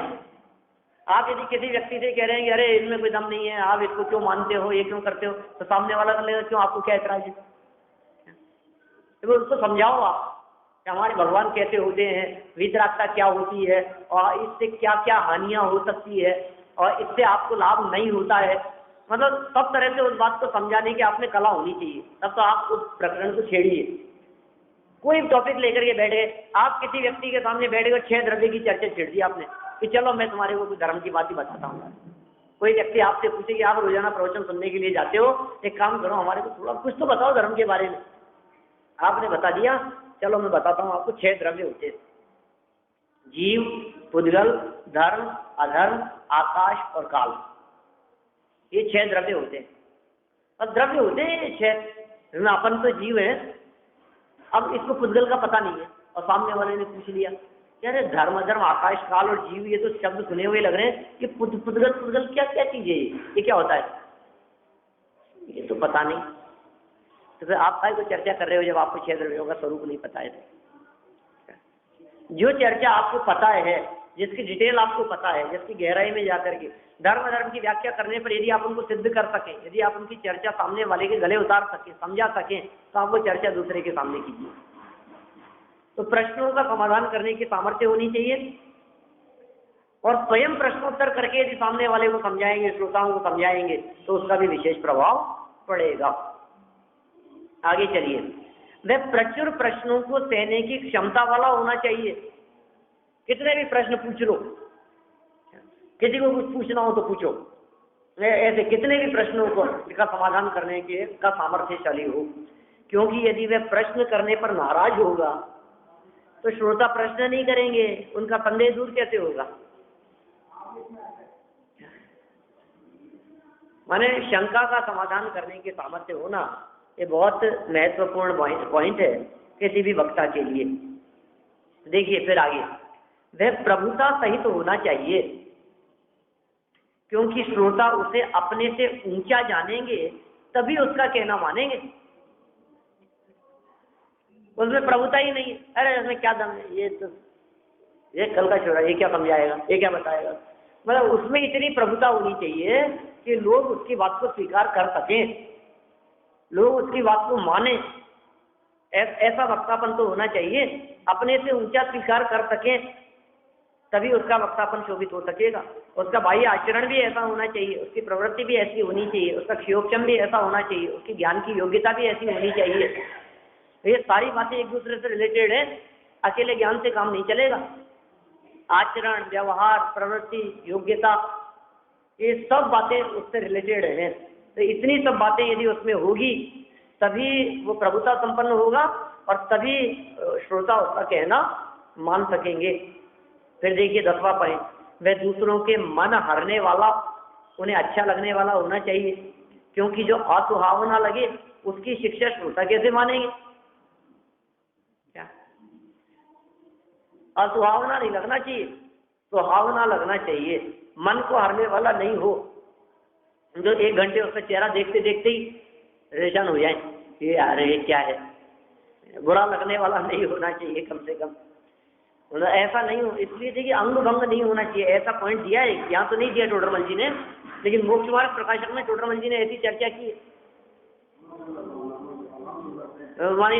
आप यदि किसी व्यक्ति से कह रहे हैं कि अरे इनमें कोई दम नहीं है, आप इसको क्यों मानते हो, ये क्यों करते हो, तो सामने वाला कर लेगा क्यों, आपको क्या एतराज है। तो उसको समझाओ आप कि हमारे भगवान कैसे होते हैं, वितरागता क्या होती है, और इससे क्या क्या हानियां हो सकती है, और इससे आपको लाभ नहीं होता है। मतलब सब तरह से उस बात को समझाने की आप में कला होनी चाहिए। तब तो आप उस प्रकरण को छेड़िए। कोई टॉपिक लेकर के बैठ गए, आप किसी व्यक्ति के सामने बैठ गए, 6 द्रव्य की चर्चा छेड़ दी आपने कि चलो मैं तुम्हारे को कोई धर्म की बात ही बताता हूँ। कोई व्यक्ति आपसे पूछे कि आप रोजाना प्रवचन सुनने के लिए जाते हो, एक काम करो हमारे को थोड़ा कुछ तो बताओ धर्म के बारे में। आपने बता दिया, चलो मैं बताता हूँ आपको। 6 द्रव्य होते हैं, जीव, पुद्गल, धर्म, अधर्म, आकाश और काल। ये 6 द्रव्य होते हैं। और द्रव्य होते हैं ये 6। अपन तो जीव है। अब इसको पुद्गल का पता नहीं है, और सामने वाले ने पूछ लिया क्या है, धर्म, अधर्म, आकाश, काल और जीव, ये तो शब्द सुने हुए लग रहे हैं। ये पुद्गल क्या क्या चीज है, ये क्या होता है, ये तो पता नहीं। तो फिर आप को चर्चा कर रहे हो जब आपको 6 द्रव्यों का स्वरूप नहीं पता है। जो चर्चा आपको पता है, जिसकी डिटेल आपको पता है, जिसकी गहराई में जाकर के धर्म धर्म की व्याख्या करने पर यदि आप उनको सिद्ध कर सकें, यदि आप उनकी चर्चा सामने वाले के गले उतार सकें, समझा सकें, तो आप वो चर्चा दूसरे के सामने कीजिए। तो प्रश्नों का समाधान करने की सामर्थ्य होनी चाहिए, और स्वयं प्रश्नोत्तर करके यदि सामने वाले को समझाएंगे, श्रोताओं को समझाएंगे, तो उसका भी विशेष प्रभाव पड़ेगा। आगे चलिए। वह प्रचुर प्रश्नों को सहने की क्षमता वाला होना चाहिए। कितने भी प्रश्न पूछ लो, किसी को कुछ पूछना हो तो पूछो, ऐसे कितने भी प्रश्नों को का समाधान करने के का सामर्थ्यशाली हो। क्योंकि यदि वह प्रश्न करने पर नाराज होगा, तो श्रोता प्रश्न नहीं करेंगे, उनका संदेह दूर कैसे होगा। माने शंका का समाधान करने के सामर्थ्य होना, ये बहुत महत्वपूर्ण पॉइंट है किसी भी वक्ता के लिए। देखिए फिर आगे, वह प्रभुता सहित होना चाहिए, क्योंकि श्रोता उसे अपने से ऊंचा जानेंगे तभी उसका कहना मानेंगे। उसमें प्रभुता ही नहीं है, अरे इसमें क्या दम है, ये कल का छोरा, ये क्या समझाएगा, ये क्या बताएगा। मतलब उसमें इतनी प्रभुता होनी चाहिए कि लोग उसकी बात को स्वीकार कर सकें, लोग उसकी बात को माने। ऐसा वक्तापन तो होना चाहिए, अपने से ऊंचा स्वीकार कर सकें, तभी उसका वक्तापन शोभित हो सकेगा। उसका बाह्य आचरण भी ऐसा होना चाहिए, उसकी प्रवृत्ति भी ऐसी होनी चाहिए, उसका क्षयोक्षम भी ऐसा होना चाहिए, उसकी ज्ञान की योग्यता भी ऐसी होनी चाहिए। ये सारी बातें एक दूसरे से रिलेटेड है, अकेले ज्ञान से काम नहीं चलेगा। आचरण, व्यवहार, प्रवृत्ति, योग्यता, ये सब बातें उससे रिलेटेड हैं। तो इतनी सब बातें यदि उसमें होगी, तभी वो प्रभुता संपन्न होगा, और तभी श्रोता उसका कहना मान सकेंगे। फिर देखिए 10वां पॉइंट, वह दूसरों के मन हरने वाला, उन्हें अच्छा लगने वाला होना चाहिए। क्योंकि जो असुहावना लगे उसकी शिक्षा श्रोता कैसे मानेंगे। क्या असुहावना नहीं लगना चाहिए, सुहावना लगना चाहिए, मन को हरने वाला नहीं हो, जो 1 घंटे उसका चेहरा देखते देखते ही परेशान हो जाए, ये आ रहे क्या है। बुरा लगने वाला नहीं होना चाहिए कम से कम, मतलब ऐसा नहीं हो। इसलिए देखिए अंग भंग नहीं होना चाहिए, ऐसा पॉइंट दिया है। यहाँ तो नहीं दिया टोडरमल जी ने, लेकिन मोक्ष मार्ग प्रकाशक में टोडरमल जी ने ऐसी चर्चा की है। मानी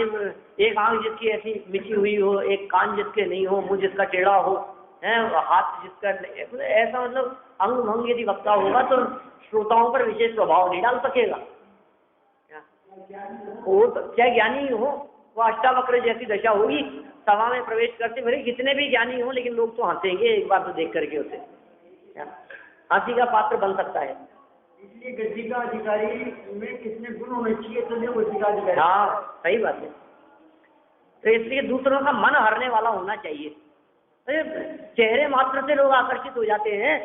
एक आंख जिसकी ऐसी मिची हुई हो, एक कान जिसके नहीं हो, मुंह जिसका टेढ़ा हो, है हाथ जिसका, ऐसा मतलब अंग भंग यदि वक्ता होगा तो श्रोताओं पर विशेष प्रभाव नहीं डाल सकेगा। वो क्या ज्ञानी हो, वो अष्टावक्र जैसी दशा होगी, सभा में प्रवेश करते भले कितने भी ज्ञानी हो, लेकिन लोग तो हंसेंगे एक बार तो देख करके उसे, हंसी का पात्र बन सकता है। इसलिए गद्दी का अधिकारी में कितने गुण होने चाहिए, तो गद्दी का अधिकारी। हाँ सही बात है। तो इसलिए दूसरों का मन हरने वाला होना चाहिए। अरे चेहरे मात्र से लोग आकर्षित हो जाते हैं,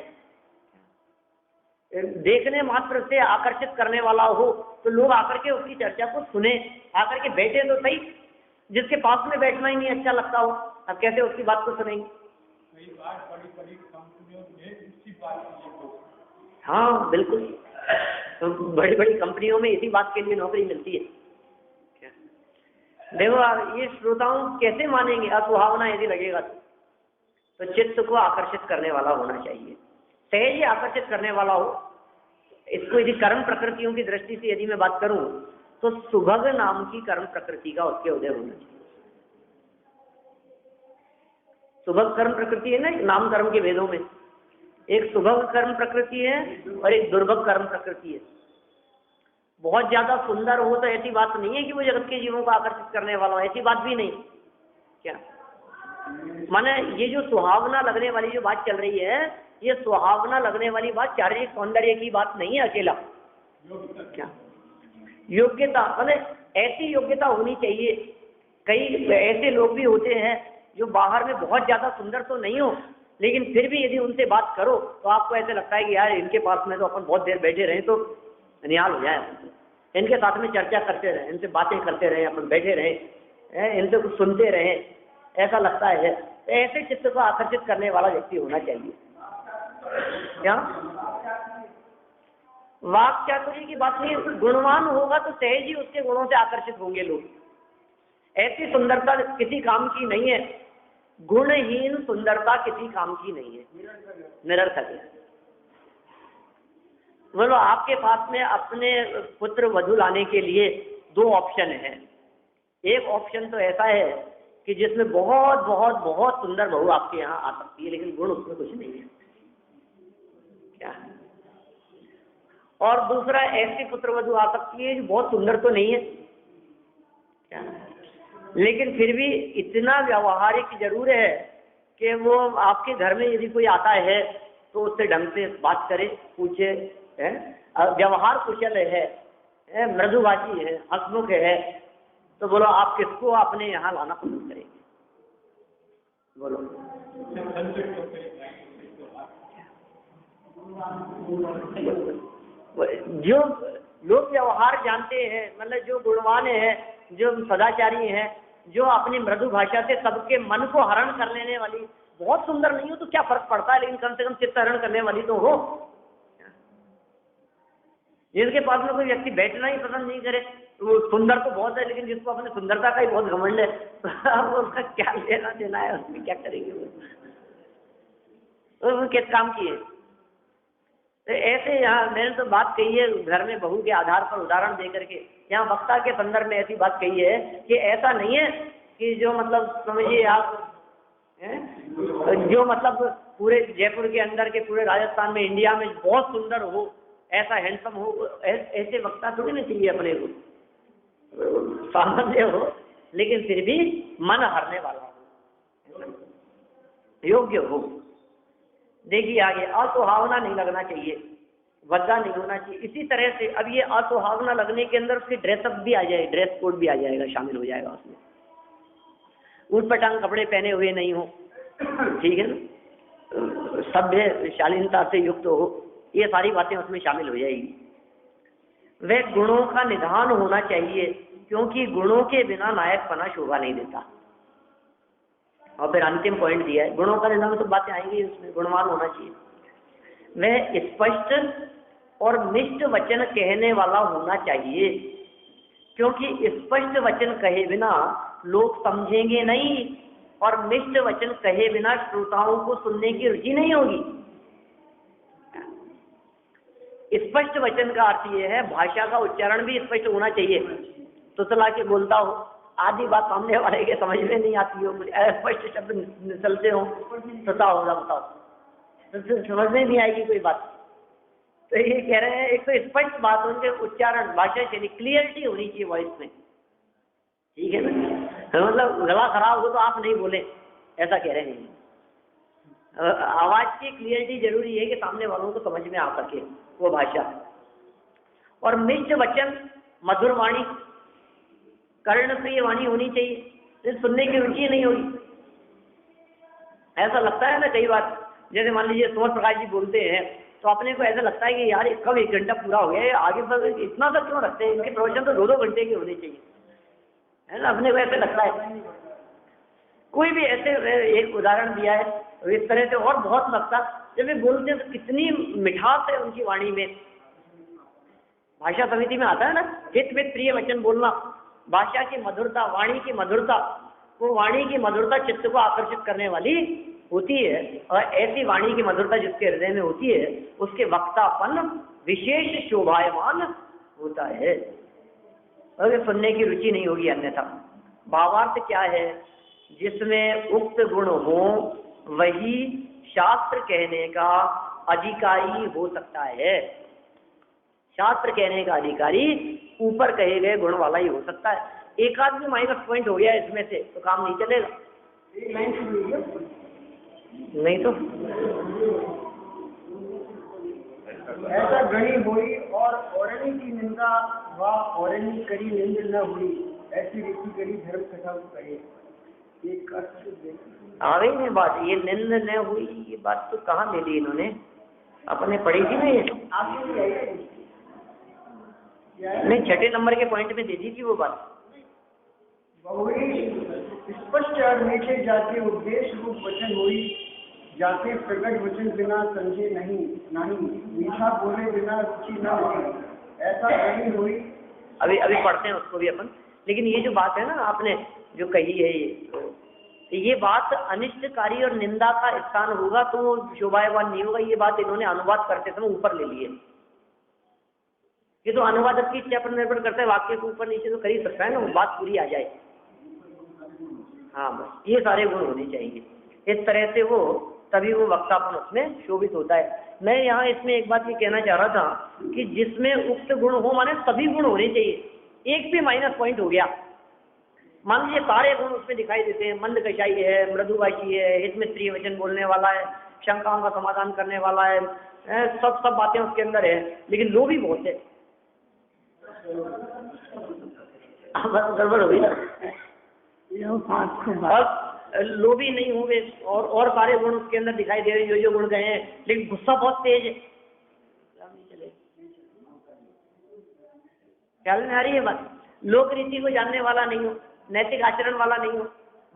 देखने मात्र से आकर्षित करने वाला हो तो लोग आकर के उसकी चर्चा को सुने, आकर के बैठे तो सही। जिसके पास में बैठना ही नहीं अच्छा लगता हो, अब कैसे उसकी बात को सुनेंगे? कई बार बड़ी बड़ी कंपनियों में इसी बात के लिए लोग, हाँ बिल्कुल, तो बड़ी बड़ी कंपनियों में इसी बात के लिए नौकरी मिलती है। देखो ये श्रोताओं कैसे मानेंगे? असुहावना यदि लगेगा तो चित्त को आकर्षित करने वाला होना चाहिए, सहज ही आकर्षित करने वाला हो। इसको यदि कर्म प्रकृतियों की दृष्टि से यदि मैं बात करूं तो सुभग नाम की कर्म प्रकृति का उसके उदय होना चाहिए। सुभग कर्म प्रकृति है ना, नाम कर्म के वेदों में एक सुभग कर्म प्रकृति है और एक दुर्भग कर्म प्रकृति है। बहुत ज्यादा सुंदर हो तो ऐसी बात नहीं है कि वो जगत के जीवों को आकर्षित करने वाला हो, ऐसी बात भी नहीं। क्या माने ये जो सुहावना लगने वाली जो बात चल रही है, ये सुहावना लगने वाली बात शारीरिक सौंदर्य की बात नहीं है अकेला। क्या योग्यता, माने ऐसी योग्यता होनी चाहिए। कई ऐसे लोग भी होते हैं जो बाहर में बहुत ज्यादा सुंदर तो नहीं हो, लेकिन फिर भी यदि उनसे बात करो तो आपको ऐसे लगता है कि यार इनके पास में तो अपन बहुत देर बैठे रहे तो निहाल हो जाए, इनके साथ में चर्चा करते रहे, इनसे बातें करते रहे, अपन बैठे रहे, इनसे कुछ सुनते रहे, ऐसा लगता है। ऐसे चित्त को आकर्षित करने वाला व्यक्ति होना चाहिए। क्या वाक चातुर्य की बात नहीं, गुणवान होगा तो सहज ही उसके गुणों से आकर्षित होंगे लोग। ऐसी सुंदरता किसी काम की नहीं है, गुणहीन सुंदरता किसी काम की नहीं है, निरर्थक है। बोलो आपके पास में अपने पुत्र वधू लाने के लिए दो ऑप्शन है। एक ऑप्शन तो ऐसा है कि जिसमें बहुत बहुत बहुत सुंदर बहू आपके यहाँ आ सकती है, लेकिन गुण उसमें कुछ नहीं है। क्या और दूसरा ऐसी पुत्र वधू आ सकती है जो बहुत सुंदर तो नहीं है, क्या लेकिन फिर भी इतना व्यवहारिक जरूर है कि वो आपके घर में यदि कोई आता है तो उससे ढंग से बात करे, पूछे, व्यवहार कुशल है, मृदुभाषी है, हंसमुख है, तो बोलो आप किसको अपने यहाँ लाना पसंद करेंगे? बोलो जो लोग व्यवहार जानते हैं, मतलब जो गुणवान है, जो सदाचारी है, जो अपनी मृदु भाषा से सबके मन को हरण कर लेने वाली, बहुत सुंदर नहीं हो तो क्या फर्क पड़ता है, लेकिन कम से कम चित्त हरण करने वाली तो हो। जिसके पास में कोई व्यक्ति बैठना ही पसंद नहीं करे, वो सुंदर तो बहुत है लेकिन जिसको अपने सुंदरता का ही बहुत घमंड है, अब उसका क्या लेना देना है, उसमें क्या करेंगे वो किस काम की है? तो ऐसे यहाँ मैंने तो बात कही है घर में बहू के आधार पर उदाहरण दे करके, यहाँ वक्ता के संदर्भ में ऐसी बात कही है कि ऐसा नहीं है कि जो मतलब समझिए आप जो मतलब पूरे जयपुर के अंदर के पूरे राजस्थान में, इंडिया में बहुत सुंदर हो, ऐसा हैंडसम हो, ऐसे वक्ता थोड़ी ना चाहिए अपने को, सामान्य हो लेकिन फिर भी मन हरने वाला हो, योग्य हो। देखिए आगे, असुहावना नहीं लगना चाहिए, भद्दा नहीं होना चाहिए। इसी तरह से अब ये असुहावना लगने के अंदर उसकी ड्रेसअप भी आ जाएगी, ड्रेस कोड भी आ जाएगा, शामिल हो जाएगा उसमें। ऊटपटांग कपड़े पहने हुए नहीं हो, ठीक है ना, सभ्य शालीनता से युक्त हो, ये सारी बातें उसमें शामिल हो जाएगी। वह गुणों का निधान होना चाहिए, क्योंकि गुणों के बिना नायकपना शोभा नहीं देता। और फिर अंतिम पॉइंट दिया है, गुणों का निधान, तो बातें आएंगी उसमें, गुणवान होना चाहिए। वह स्पष्ट और मिष्ट वचन कहने वाला होना चाहिए, क्योंकि स्पष्ट वचन कहे बिना लोग समझेंगे नहीं, और मिष्ट वचन कहे बिना श्रोताओं को सुनने की रुचि नहीं होगी। स्पष्ट वचन का अर्थ यह है, भाषा का उच्चारण भी स्पष्ट होना चाहिए। तो चला के बोलता हो, आधी बात सामने वाले के समझ में नहीं आती हो, स्पष्ट शब्द निकलते हो, तो होगा बताओ, तो समझ में नहीं आएगी कोई बात। तो ये कह रहे हैं एक तो स्पष्ट बात, उनके उच्चारण, भाषा शैली, क्लियरिटी होनी चाहिए वॉइस में, ठीक है ना। तो मतलब गला खराब हो तो आप नहीं बोले, ऐसा कह रहे हैं। आवाज की क्लियरिटी जरूरी है कि सामने वालों को समझ में आ सके वो भाषा। और मिष्ट वचन, मधुर वाणी, कर्णप्रिय वाणी होनी चाहिए, सुनने की रुचि नहीं होगी। ऐसा लगता है ना कई बार, जैसे मान लीजिए सोमन प्रकाश जी बोलते हैं तो अपने को ऐसा लगता है कि यार कब 1 घंटा पूरा हो गया, आगे पर इतना सा क्यों रखते हैं, इनके प्रवचन तो 2-2 घंटे के होने चाहिए, है ना, अपने को ऐसा लगता है। कोई भी ऐसे एक उदाहरण दिया है इस तरह से, और बहुत लगता जब वे बोलते हैं तो कितनी मिठास है उनकी वाणी में। भाषा समिति में आता है ना, हित में प्रिय वचन बोलना, भाषा की मधुरता, वाणी की मधुरता, वो वाणी की मधुरता चित्त को आकर्षित करने वाली होती है, और ऐसी वाणी की मधुरता जिसके हृदय में होती है उसके वक्तापन विशेष शोभायमान होता है, अगर सुनने की रुचि नहीं होगी अन्यथा। भावार्थ क्या है, जिसमें उक्त गुण हो वही शास्त्र कहने का अधिकारी हो सकता है। शास्त्र कहने का अधिकारी ऊपर कहे गए गुण वाला ही हो सकता है। एक आदमी माइनस पॉइंट हो गया इसमें से तो काम नहीं चलेगा। नहीं तो ऐसा गणी हुई और औरणी की निंदा व औरणी करी निंद न हुई, ऐसी रीति करी धर्म कथा कहे। एक आ गई नहीं बात, ये निंद न हुई, ये बात तो कहाँ ले ली इन्होंने, अपने पढ़ी थी ना ये, नहीं 6 नंबर के पॉइंट में दे दी थी वो बात। बहुरी स्पष्ट और मीठे जाते उपदेश रूप वचन हुई, जाते प्रकट वचन बिना समझे नहीं मीठा बोले बिना रुचि न हुई, ऐसा नहीं हुई। अभी पढ़ते हैं उसको भी अपन, लेकिन ये जो बात है ना आपने जो कही है ये बात अनिष्टकारी और निंदा का स्थान होगा तो वो शोभायमान नहीं होगा। ये बात इन्होंने अनुवाद करते समय ऊपर ले लिए। ये तो अनुवादक की इच्छा पर निर्भर करता है, वाक्य के ऊपर नीचे तो कर ही सकता है ना, बात पूरी आ जाए। हाँ बस ये सारे गुण होने चाहिए, इस तरह से वो तभी वो वक्तापन उसमें शोभित होता है। मैं यहाँ इसमें एक बात ये कहना चाह रहा था कि जिसमें उक्त गुण हो माने सभी गुण होने चाहिए, एक भी माइनस पॉइंट हो गया, मान लीजिए सारे गुण उसमें दिखाई देते हैं, मंद कषाई है, मृदुभाषी है, हित में प्रिय वचन बोलने वाला है, शंकाओं का समाधान करने वाला है, सब बातें उसके अंदर है, लेकिन लोभी बहुत है। गड़बड़ हो गई ना, और लोभी नहीं होंगे और सारे गुण उसके अंदर दिखाई दे रहे जो गुण गए हैं, लेकिन गुस्सा बहुत तेज है। ख्याल में आ रही है बात, लोक रीति को जानने वाला नहीं हो, नैतिक आचरण वाला नहीं हो,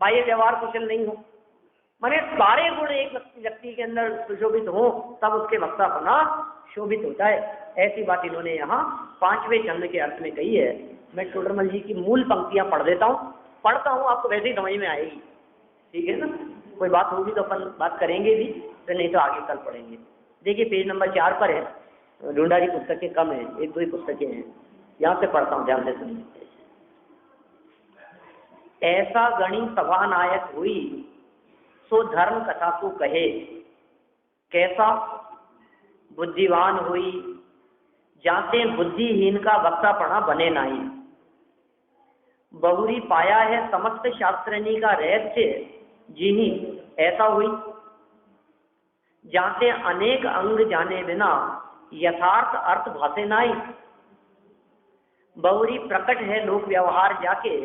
बाह्य व्यवहार कुशल नहीं हो, माने सारे गुण एक व्यक्ति के अंदर सुशोभित हो तब उसके वक्ता बना शोभित होता है। ऐसी बात इन्होंने यहाँ 5वें छंद के अर्थ में कही है। मैं टोडरमल जी की मूल पंक्तियां पढ़ देता हूँ, पढ़ता हूँ, आपको वैसे ही समझ में आएगी, ठीक है ना। कोई बात होगी तो अपन बात करेंगे भी, तो नहीं तो आगे कल पढ़ेंगे। देखिए पेज नंबर 4 पर है, ढूंढारी पुस्तकें कम है, 1-2 ही पुस्तकें हैं, यहाँ से पढ़ता हूँ, ध्यान से सुनिए। ऐसा गणी सभा नायक हुई सो धर्म कथा को कहे, कैसा बुद्धिवान हुई जाते बुद्धिहीन का वक्ता पढ़ा बने नहीं। बहुरी पाया है समस्त शास्त्रनी का रहस्य जिन्हीं, ऐसा हुई जाते अनेक अंग जाने बिना यथार्थ अर्थ भाषे नाई। बहुरी प्रकट है लोक व्यवहार जाके,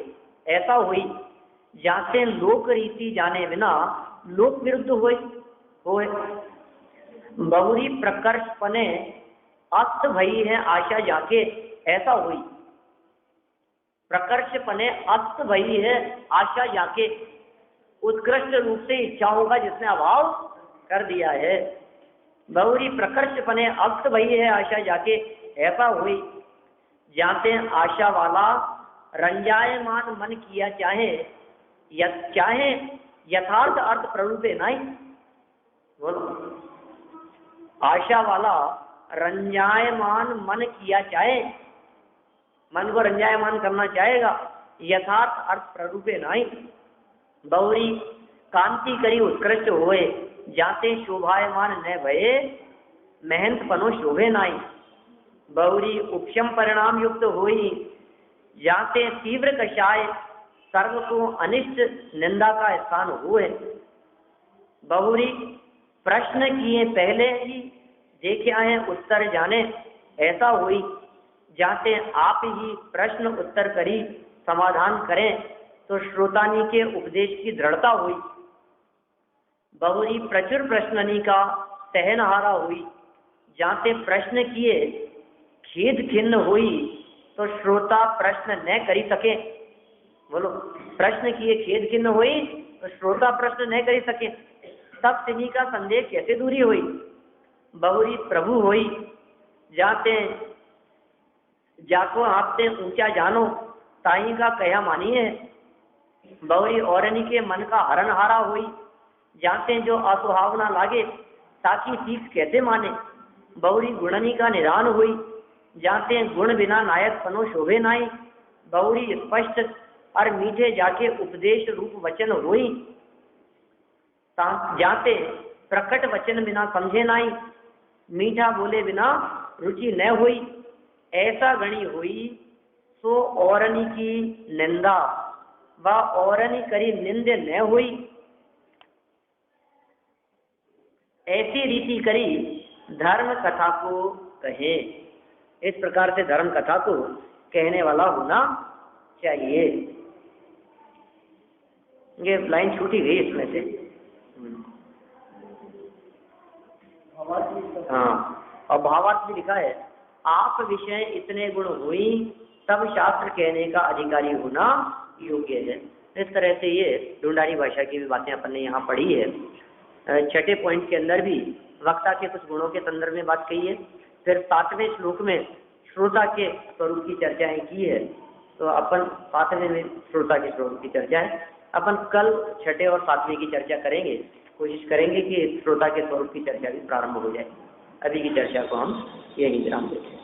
ऐसा हुई जाते लोक रीति जाने बिना लोक विरुद्ध होए। बहुरी प्रकर्ष पने अस्त भई है आशा जाके, ऐसा हुई प्रकर्ष पने अस्त भई है आशा जाके, उत्कृष्ट रूप से इच्छाओं का जिसने अभाव कर दिया है। बहुरी प्रकर्ष पने अस्त भई है आशा जाके, ऐसा हुई जाते आशा वाला रंजायमान मन किया चाहे यथार्थ अर्थ प्ररूपे नहीं। बोलो, आशा वाला रंजायमान मन किया चाहे, मन को रंजायमान करना चाहेगा, यथार्थ अर्थ प्ररूपे नहीं। बहुरी कांति करी उत्कृष्ट होए जाते शोभायमान न भये, महंत पनो शोभे नाई। बहुरी उपशम परिणाम युक्त होई जाते तीव्र कषाय, सर्व को अनिष्ट निंदा का स्थान हुए। बहुरी प्रश्न किए पहले ही देखा है उत्तर जाने, ऐसा हुई जाते आप ही प्रश्न उत्तर करी समाधान करें तो श्रोतानी के उपदेश की दृढ़ता हुई। बहुरी प्रचुर प्रश्ननी का सहनहारा हुई, जाते प्रश्न किए खेद खिन्न हुई, तो श्रोता प्रश्न न करी सके। बोलो, प्रश्न किए खेद खिन्न हुई तो श्रोता प्रश्न न करी सके, तब तिन्ही का संदेह कैसे दूरी हुई। बहुरी प्रभु होई, जाते जाको आपते ऊंचा जानो, ताई का कहा मानिए। बहुरी औरनी के मन का हरण हारा हुई, जाते जो असुहावना लागे, ताकि सीख कैसे माने। बहुरी गुणनी का निदान हुई, जाते गुण बिना नायक पनो शोभे नाई। बहुरी स्पष्ट और मीठे जाके उपदेश रूप वचन हुई, जाते प्रकट वचन बिना समझे नाई। मीठा बोले बिना रुचि न हुई, ऐसा गणी हुई सो औरनी की निंदा, व औरनी करी निंदे न हुई। ऐसी रीति करी धर्म कथा को कहे। इस प्रकार से धर्म कथा को कहने वाला होना चाहिए। ये लाइन छूटी गई इसमें से। हाँ, और भावार्थ भी लिखा है, आप विषय इतने गुण हुई, तब शास्त्र कहने का अधिकारी होना योग्य है। इस तरह से ये ढूंढारी भाषा की भी बातें अपन ने यहाँ पढ़ी है। छठे पॉइंट के अंदर भी वक्ता के कुछ गुणों के संदर्भ में बात कही है। फिर 7वें श्लोक में श्रोता के स्वरूप की चर्चाएं की है। तो अपन 7वें में श्रोता के स्वरूप की चर्चा है। अपन कल 6ठे और 7वें की चर्चा करेंगे। कोशिश करेंगे कि श्रोता के स्वरूप की चर्चा भी प्रारंभ हो जाए। अभी की चर्चा को हम यही विराम देते हैं।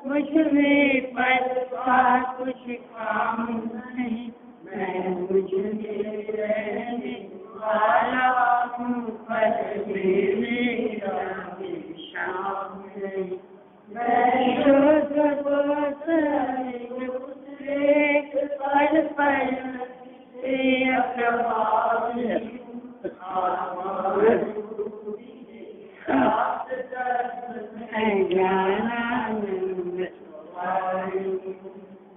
मुझमें पछता कुछ काम नहीं, मैं मुझमें रहने वाला हूँ, पर मेरा शाम नहीं। मैं शुद्ध एक पल पल से अप्रभाव ज्ञानानंद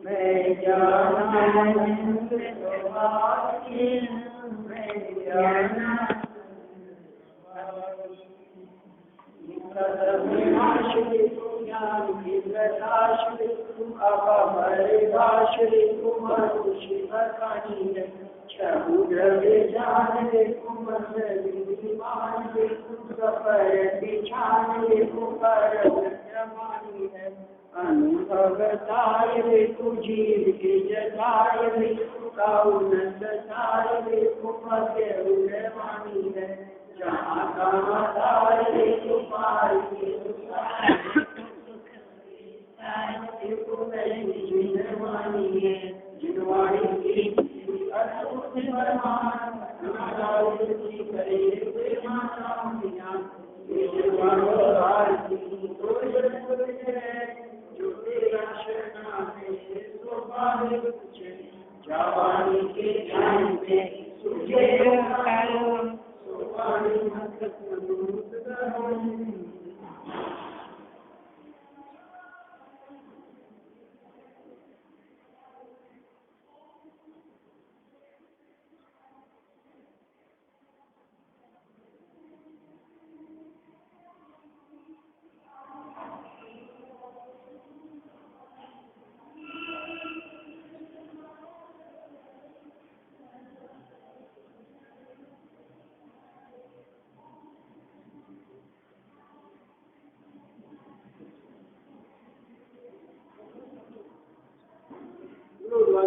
मैं ज्ञानानंद अनुभवताय रे तू जीव के जताय रे काउनंदताय रे कुपके उड़वानी है जहाँ कहाँ ताय रे तू पार के जिनवानी है जिनवाणी की अद्भुत परमान हमारा जी करे प्रेमा सामिया ये जिनवानो आरती तो जो तेरा शरणा है सो पावे कुछ जावानी के ध्यान पे सुझे करो सो पावे मत मनुष्य करो।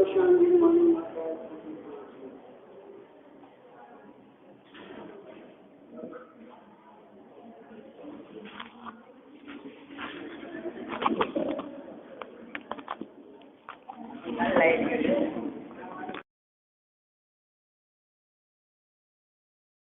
शांति मन